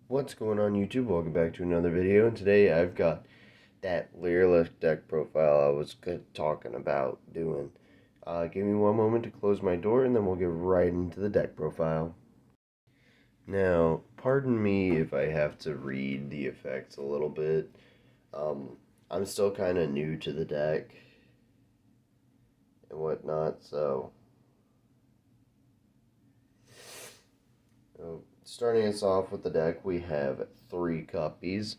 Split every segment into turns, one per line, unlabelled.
What's going on YouTube? Welcome back to another video, and today I've got that Lyrilusc deck profile I was talking about doing. Give me one moment to close my door and then we'll get right into the deck profile. Now, pardon me if I have to read the effects a little bit. I'm still kind of new to the deck and whatnot, so starting us off with the deck, we have 3 copies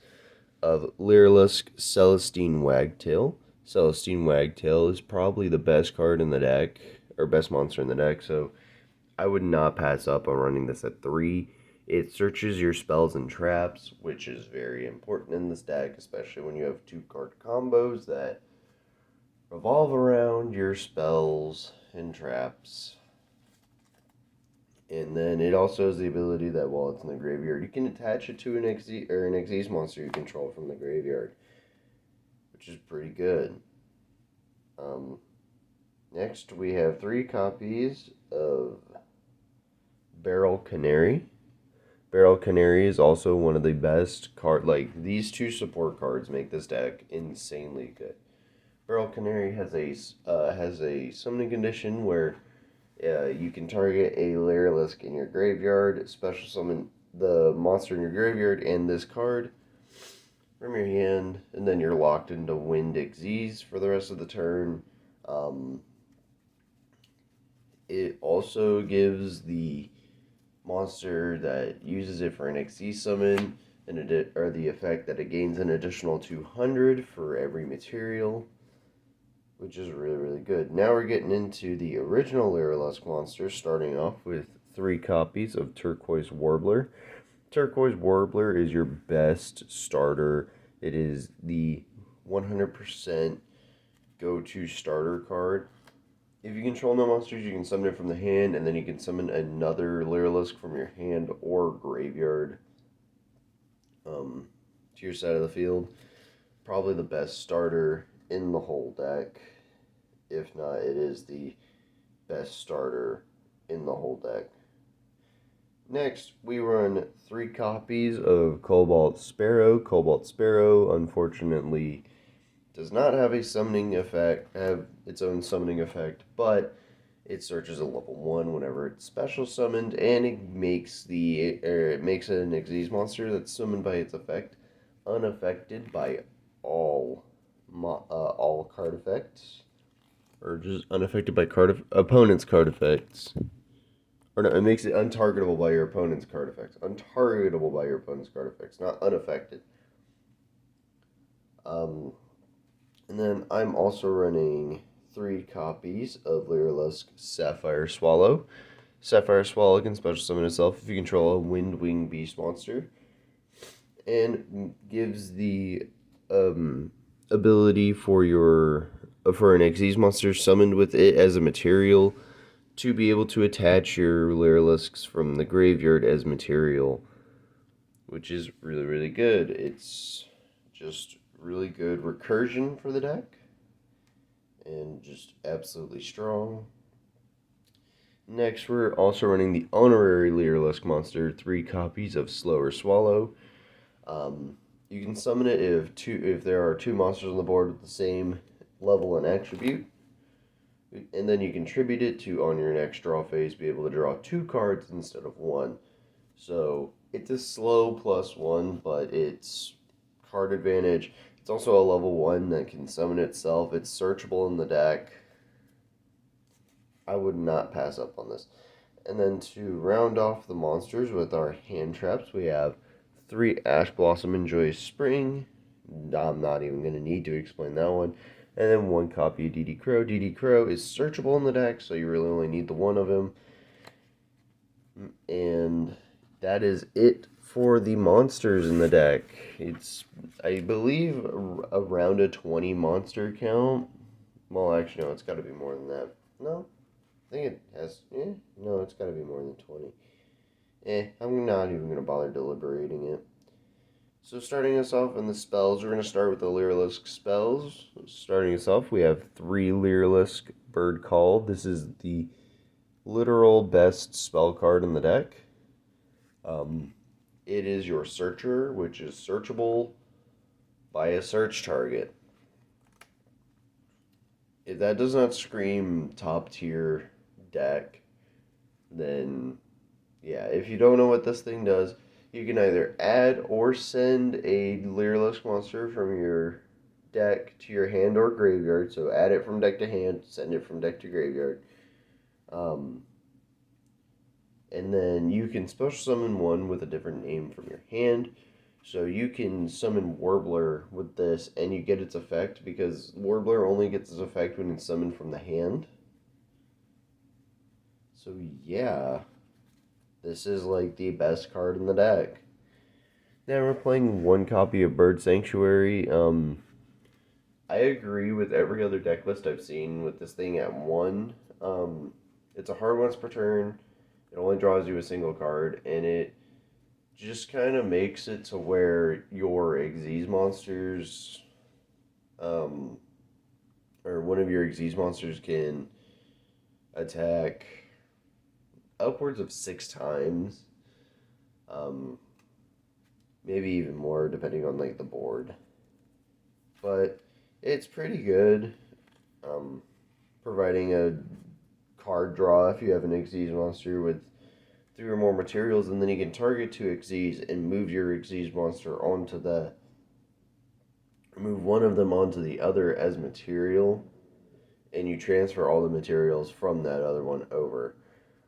of Lyrilusc Celestine Wagtail. Celestine Wagtail is probably the best card in the deck, or best monster in the deck, so I would not pass up on running this at 3. It searches your spells and traps, which is very important in this deck, especially when you have 2-card combos that revolve around your spells and traps. And then it also has the ability that while it's in the graveyard, you can attach it to an Xyz monster you control from the graveyard, which is pretty good. Next, we have 3 copies of Barrel Canary. Barrel Canary is also one of the best these 2 support cards make this deck insanely good. Barrel Canary has a summoning condition where you can target a Lyrilusc in your graveyard, special summon the monster in your graveyard and this card from your hand, and then you're locked into Wind Xyz for the rest of the turn. It also gives the monster that uses it for an Xyz summon the effect that it gains an additional 200 for every material, which is really, really good. Now we're getting into the original Lyrilusc monster, starting off with 3 copies of Turquoise Warbler. Turquoise Warbler is your best starter. It is the 100% go-to starter card. If you control no monsters, you can summon it from the hand, and then you can summon another Lyrilusc from your hand or graveyard to your side of the field. Probably the best starter in the whole deck. If not, it is the best starter in the whole deck. Next, we run 3 copies of Cobalt Sparrow. Cobalt Sparrow, unfortunately, does not have a summoning effect, have its own summoning effect, but it searches a level 1 whenever it's special summoned, and it makes an Xyz monster that's summoned by its effect unaffected by all card effects, or just unaffected by opponent's card effects. Or no, it makes it untargetable by your opponent's card effects. Untargetable by your opponent's card effects, not unaffected. And then I'm also running 3 copies of Lyrilusc Sapphire Swallow. Sapphire Swallow can special summon itself if you control a Wind Wing Beast monster, and gives the ability for an Xyz monster summoned with it as a material to be able to attach your Lyriluscs from the graveyard as material, which is really, really good. It's just really good recursion for the deck, and just absolutely strong. Next, we're also running the honorary Lyrilusc monster, 3 copies of Slower Swallow. You can summon it if there are 2 monsters on the board with the same level and attribute, and then you contribute it to, on your next draw phase, be able to draw 2 cards instead of 1. So it's a slow +1, but it's card advantage. It's also a level 1 that can summon itself. It's searchable in the deck. I would not pass up on this. And then to round off the monsters with our hand traps, we have 3 Ash Blossom Enjoy Spring. I'm not even going to need to explain that one. And then 1 copy of DD Crow. DD Crow is searchable in the deck, so you really only need the 1 of him. And that is it for the monsters in the deck. It's, I believe, around a 20 monster count. Well, actually, no, it's got to be more than that. No, I think it has, no, it's got to be more than 20. I'm not even going to bother deliberating it. So starting us off in the spells, we're going to start with the Lyrilusc spells. Starting us off, we have 3 Lyrilusc Bird Call. This is the literal best spell card in the deck. it is your searcher, which is searchable by a search target. If that does not scream top tier deck, then yeah, if you don't know what this thing does, you can either add or send a Lyrilusc monster from your deck to your hand or graveyard. So add it from deck to hand, send it from deck to graveyard. Um, and then you can special summon one with a different name from your hand. So you can summon Warbler with this, and you get its effect because Warbler only gets its effect when it's summoned from the hand. So yeah, this is like the best card in the deck. Now we're playing one copy of Bird Sanctuary. I agree with every other deck list I've seen with this thing at one. It's a hard once per turn. It only draws you a single card, and it just kind of makes it to where your Xyz monsters, um, or one of your Xyz monsters can attack upwards of 6 times. Um, Maybe even more depending on like the board. But it's pretty good. Um, Providing a card draw if you have an Xyz monster with 3 or more materials, and then you can target 2 Xyz and move your Xyz monster onto the move one of them onto the other as material, and you transfer all the materials from that other one over,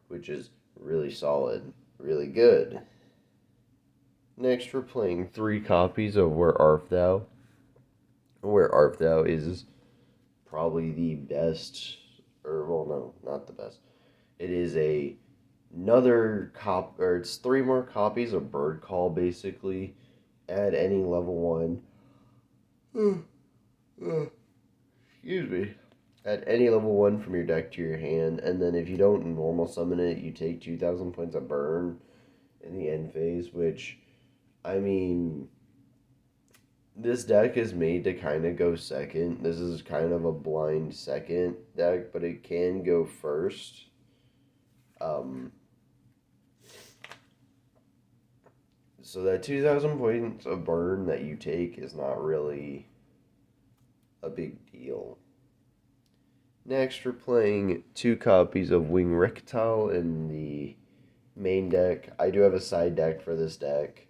which is really solid, really good. Next, we're playing 3 copies of Where Art Thou. Where Art Thou is probably the best, or well, no, not the best. It is or it's 3 more copies of Bird Call, basically. Add any level 1. Excuse me. Add any level 1 from your deck to your hand, and then if you don't normal summon it, you take 2,000 points of burn in the end phase, which, I mean, this deck is made to kind of go second. This is kind of a blind second deck, but it can go first. So that 2,000 points of burn that you take is not really a big deal. Next, we're playing 2 copies of Wing Recital in the main deck. I do have a side deck for this deck.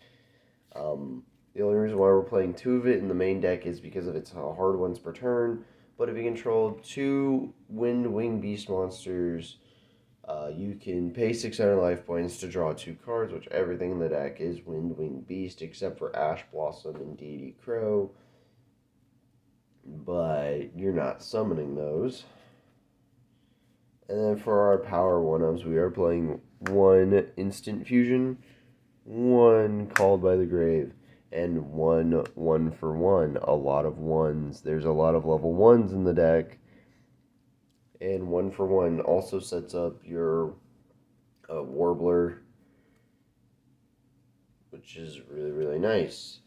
The only reason why we're playing 2 of it in the main deck is because of its hard ones per turn. But if you control 2 Wind Wing Beast monsters, you can pay 600 life points to draw 2 cards, which everything in the deck is Wind Wing Beast except for Ash Blossom and Deity Crow. But you're not summoning those. And then for our power 1-ups, we are playing 1 Instant Fusion, 1 Called by the Grave, and 1 for 1. A lot of 1s. There's a lot of level 1s in the deck. And 1 for 1 also sets up your Warbler, which is really, really nice.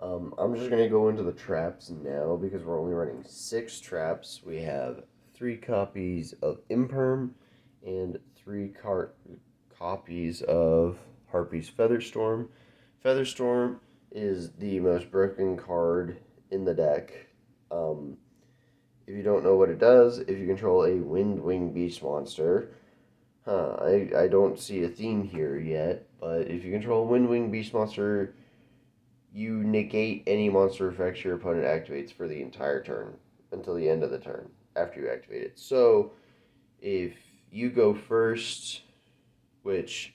I'm just going to go into the traps now because we're only running 6 traps. We have 3 copies of Imperm and 3 copies of Harpy's Featherstorm. Featherstorm is the most broken card in the deck. If you don't know what it does, if you control a Wind Wing Beast monster, I don't see a theme here yet, but if you control a Wind Wing Beast monster, you negate any monster effects your opponent activates for the entire turn until the end of the turn after you activate it. So if you go first, which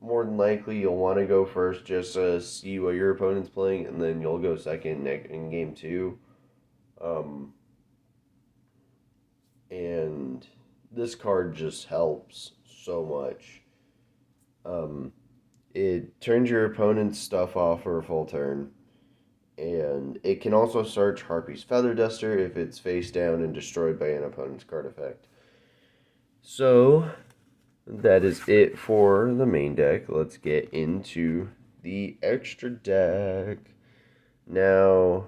more than likely you'll want to go first just to see what your opponent's playing, and then you'll go second in game 2. And this card just helps so much. It turns your opponent's stuff off for a full turn. And it can also search Harpy's Feather Duster if it's face down and destroyed by an opponent's card effect. So, that is it for the main deck. Let's get into the extra deck. Now,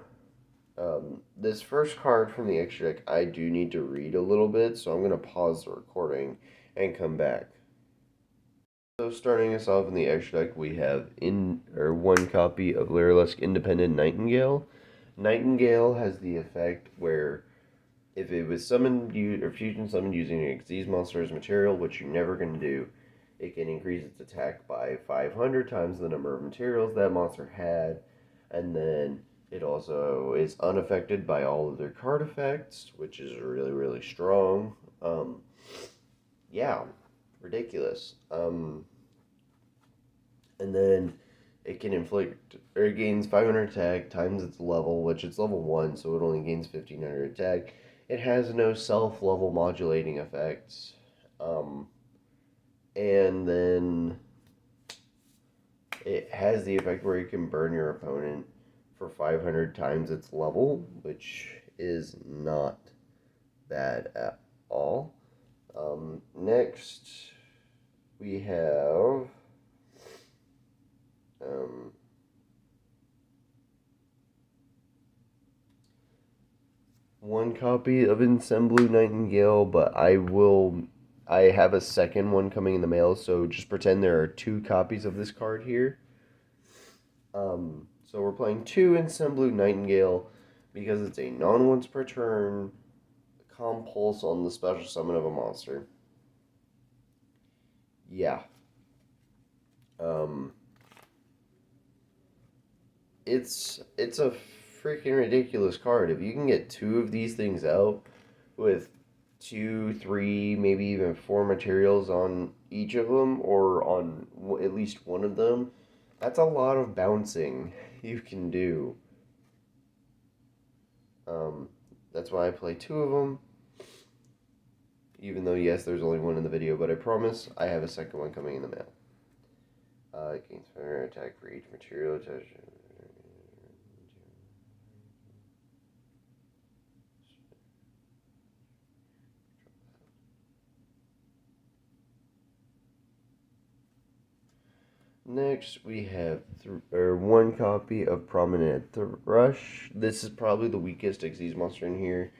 this first card from the extra deck, I do need to read a little bit, so I'm going to pause the recording and come back. So starting us off in the extra deck, we have one copy of Lyrilusc Independent Nightingale. Nightingale has the effect where if it was summoned or fusion summoned using an Xyz monster as material, which you're never going to do, it can increase its attack by 500 times the number of materials that monster had, and then it also is unaffected by all of their card effects, which is really, really strong. Yeah, ridiculous. And then it can inflict, or it gains 500 attack times its level, which it's level 1, so it only gains 1500 attack. It has no self level modulating effects. Um, and then it has the effect where you can burn your opponent for 500 times its level, which is not bad at all. Next, we have um, one copy of Blue Nightingale, but I have a second one coming in the mail, so just pretend there are two copies of this card here. So we're playing two Blue Nightingale because it's a non-once per turn compulse on the special summon of a monster. Yeah. Um, it's a freaking ridiculous card. If you can get two of these things out with two, three, maybe even four materials on each of them, or on at least one of them, that's a lot of bouncing you can do. Um, that's why I play two of them. Even though, yes, there's only one in the video, but I promise I have a second one coming in the mail. Gains fire attack for each material attached. Next, we have one copy of Prominent Thrush. This is probably the weakest Xyz monster in here.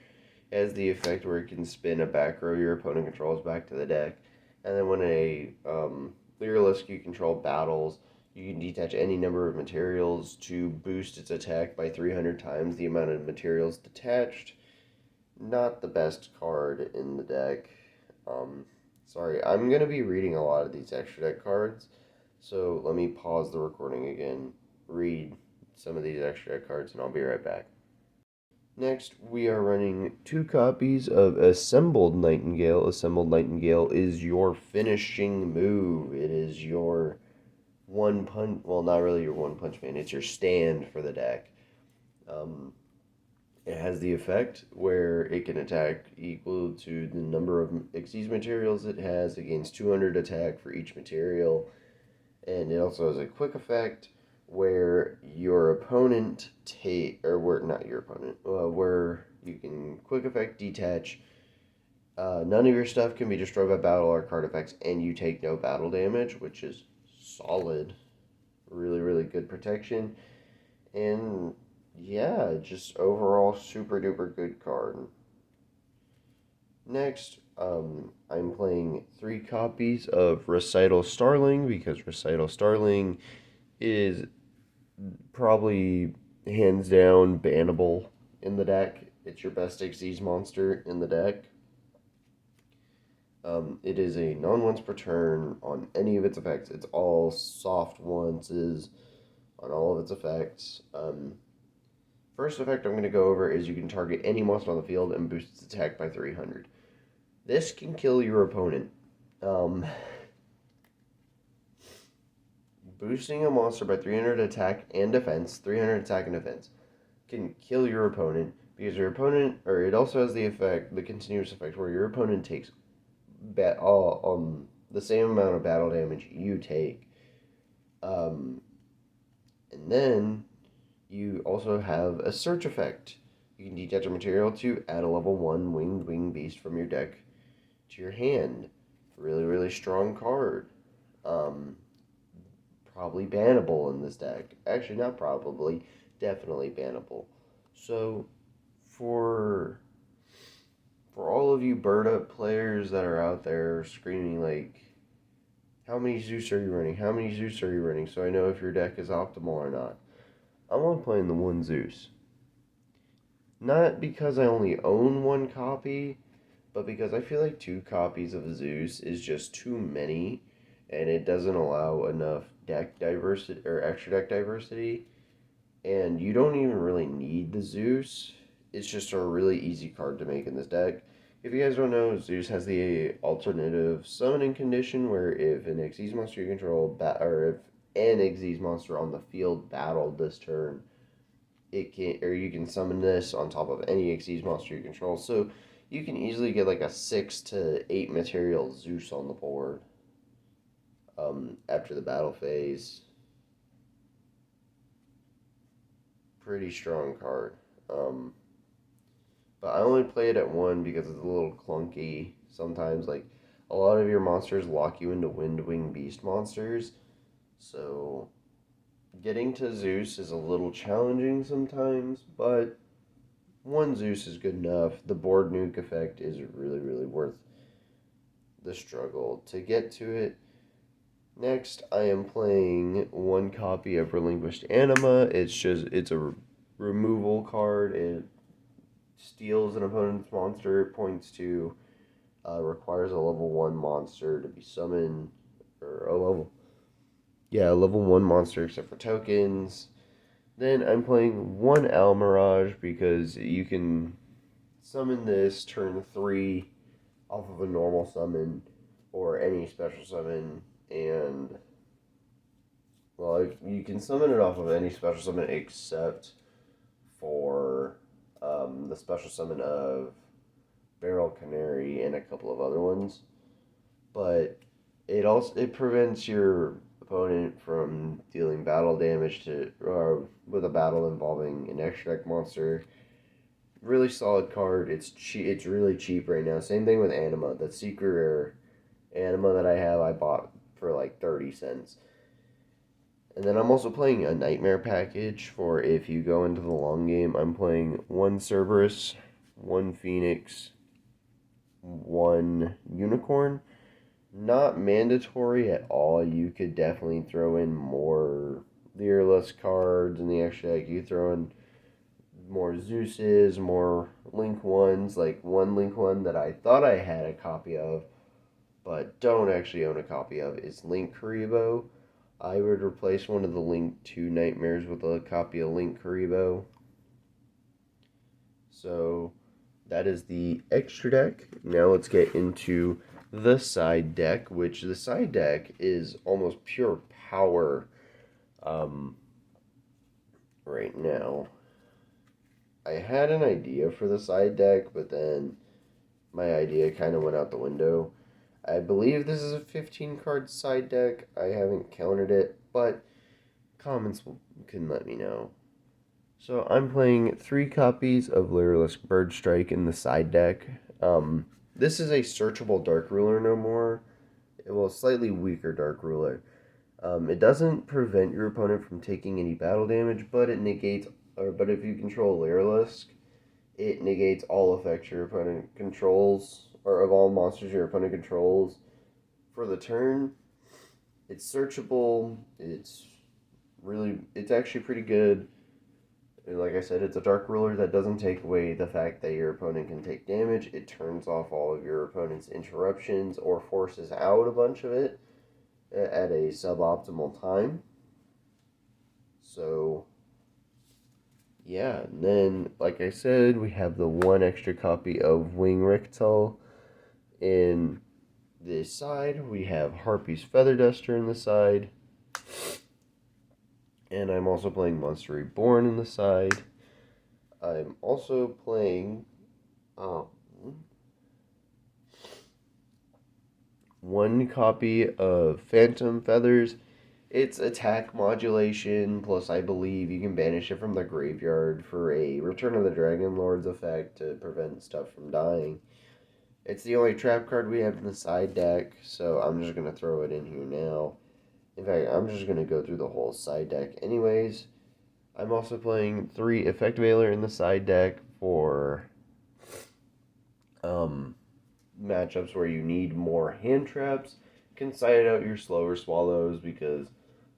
It has the effect where it can spin a back row your opponent controls back to the deck. And then when a Lyrilusc you control battles, you can detach any number of materials to boost its attack by 300 times the amount of materials detached. Not the best card in the deck. Sorry, I'm going to be reading a lot of these extra deck cards. So let me pause the recording again, read some of these extra deck cards, and I'll be right back. Next, we are running two copies of Assembled Nightingale. Assembled Nightingale is your finishing move. It is your one punch, well, not really your one punch man, it's your stand for the deck. It has the effect where it can attack equal to the number of Xyz materials it has. It gains 200 attack for each material. And it also has a quick effect where your opponent not your opponent, where you can quick effect detach. None of your stuff can be destroyed by battle or card effects, and you take no battle damage, which is solid. Really, really good protection. And yeah, just overall super duper good card. Next, I'm playing three copies of Recital Starling because Recital Starling is probably hands down bannable in the deck. It's your best Xyz monster in the deck. It is a non-once per turn on any of its effects. It's all soft onces on all of its effects. First effect I'm going to go over is you can target any monster on the field and boost its attack by 300. This can kill your opponent. Boosting a monster by 300 attack and defense, 300 attack and defense, can kill your opponent because your opponent, or it also has the continuous effect where your opponent takes the same amount of battle damage you take. And then you also have a search effect. You can detach a material to add a level 1 winged beast from your deck to your hand. Really, really strong card. Probably bannable in this deck. Actually, not probably. Definitely bannable. So, for all of you bird up players that are out there screaming like, How many Zeus are you running? How many Zeus are you running? So I know if your deck is optimal or not. I'm only playing the one Zeus. Not because I only own one copy, but because I feel like 2 copies of Zeus is just too many, and it doesn't allow enough deck diversity or extra deck diversity. And you don't even really need the Zeus. It's just a really easy card to make in this deck. If you guys don't know, Zeus has the alternative summoning condition where if an Xyz monster you control, or if an Xyz monster on the field battled this turn, it can, or you can summon this on top of any Xyz monster you control. So you can easily get like a 6 to 8 material Zeus on the board after the battle phase. Pretty strong card. But I only play it at 1 because it's a little clunky sometimes. Like, a lot of your monsters lock you into Windwing Beast monsters. So, getting to Zeus is a little challenging sometimes, but 1 Zeus is good enough. The board nuke effect is really, really worth the struggle to get to it. Next, I am playing 1 copy of Relinquished Anima. It's a removal card. It steals an opponent's monster, points to, requires a level 1 monster to be summoned, or a level 1 monster except for tokens. Then I'm playing 1 Mirage because you can summon this turn 3 off of a normal summon or any special summon, and you can summon it off of any special summon except for the special summon of Barrel Canary and a couple of other ones. But it prevents your opponent from dealing battle damage with a battle involving an extra deck monster. Really solid card. It's really cheap right now. Same thing with Anima. The secret rare Anima that I have, I bought for like 30 cents. And then I'm also playing a Nightmare package for if you go into the long game. I'm playing 1 Cerberus, 1 Phoenix, 1 Unicorn. Not mandatory at all. You could definitely throw in more Lyrilusc cards in the extra deck. You throw in more Zeuses, more Link 1s, like 1 Link 1 that I thought I had a copy of, but don't actually own a copy of, is Link Karibo. I would replace one of the Link 2 Nightmares with a copy of Link Karibo. So that is the extra deck. Now let's get into the side deck, which the side deck is almost pure power right now. I had an idea for the side deck, but then my idea kind of went out the window. I believe this is a 15-card side deck. I haven't counted it, but comments can let me know. So I'm playing 3 copies of Lyrilusc Bird Strike in the side deck. This is a searchable Dark Ruler no more. Well, slightly weaker Dark Ruler. It doesn't prevent your opponent from taking any battle damage, but it negates. But if you control Lyrilusc, it negates all effects your opponent controls, or of all monsters your opponent controls for the turn. It's searchable. It's actually pretty good. Like I said, it's a Dark Ruler that doesn't take away the fact that your opponent can take damage. It turns off all of your opponent's interruptions or forces out a bunch of it at a suboptimal time. So, yeah. And then, like I said, we have the 1 extra copy of Wing Rictal in this side. We have Harpy's Feather Duster in the side. And I'm also playing Monster Reborn in the side. I'm also playing 1 copy of Phantom Feathers. It's attack modulation, plus I believe you can banish it from the graveyard for a Return of the Dragon Lord's effect to prevent stuff from dying. It's the only trap card we have in the side deck, so I'm just going to throw it in here now. In fact, I'm just going to go through the whole side deck anyways. I'm also playing 3 Effect Veiler in the side deck for matchups where you need more hand traps. can side out your slower swallows because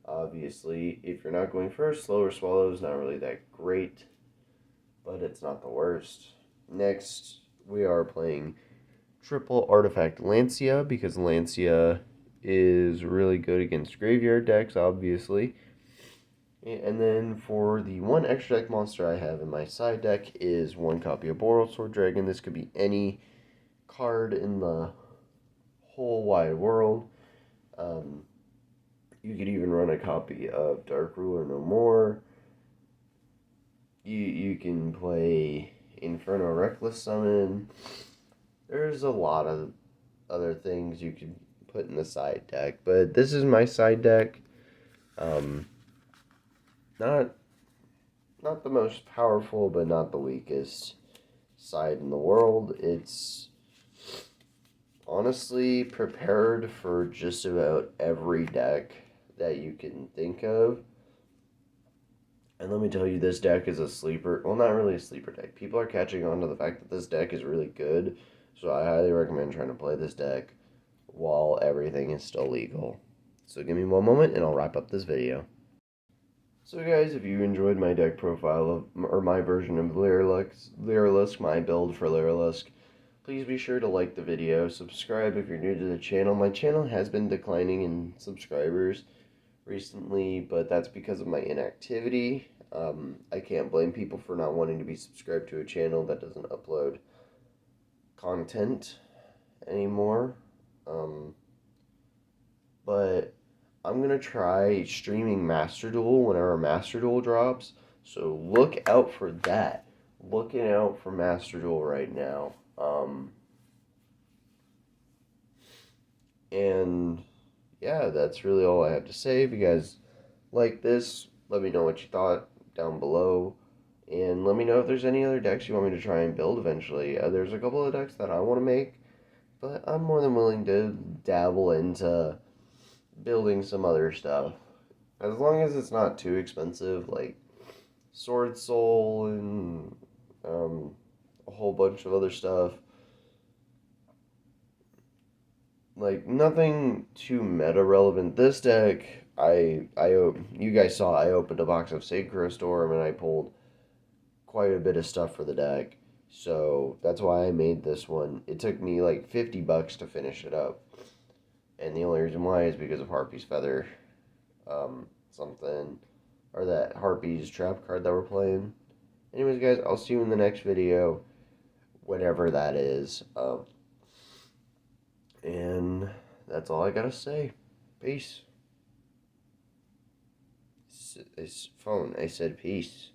obviously if you're not going first, slower swallow is not really that great, but it's not the worst. Next, we are playing triple artifact Lancia because Lancia is really good against graveyard decks, obviously. And then for the one extra deck monster I have in my side deck is one copy of Boral Sword Dragon. This could be any card in the whole wide world. You could even run a copy of Dark Ruler No More. You can play Inferno Reckless Summon. There's a lot of other things you could put in the side deck, but this is my side deck. Not the most powerful, but not the weakest side in the world. It's honestly prepared for just about every deck that you can think of. And let me tell you, this deck is a sleeper. Well, not really a sleeper deck. People are catching on to the fact that this deck is really good. So I highly recommend trying to play this deck while everything is still legal. So give me one moment and I'll wrap up this video. So guys, if you enjoyed my deck profile or my version of Lyrilusc, my build for Lyrilusc, please be sure to like the video, subscribe if you're new to the channel. My channel has been declining in subscribers recently, but that's because of my inactivity. I can't blame people for not wanting to be subscribed to a channel that doesn't upload content anymore. But I'm going to try streaming Master Duel whenever Master Duel drops. So look out for that. Looking out for Master Duel right now. And yeah, that's really all I have to say. If you guys like this, let me know what you thought down below. And let me know if there's any other decks you want me to try and build eventually. There's a couple of decks that I want to make, but I'm more than willing to dabble into building some other stuff. As long as it's not too expensive, like Sword Soul and a whole bunch of other stuff. Like, nothing too meta relevant. This deck, you guys saw I opened a box of Synchro Storm and I pulled quite a bit of stuff for the deck. So that's why I made this one. It took me like $50 to finish it up. And the only reason why is because of Harpy's Feather. Something. Or that Harpy's trap card that we're playing. Anyways, guys, I'll see you in the next video. Whatever that is. And that's all I gotta say. Peace. It's phone. I said peace.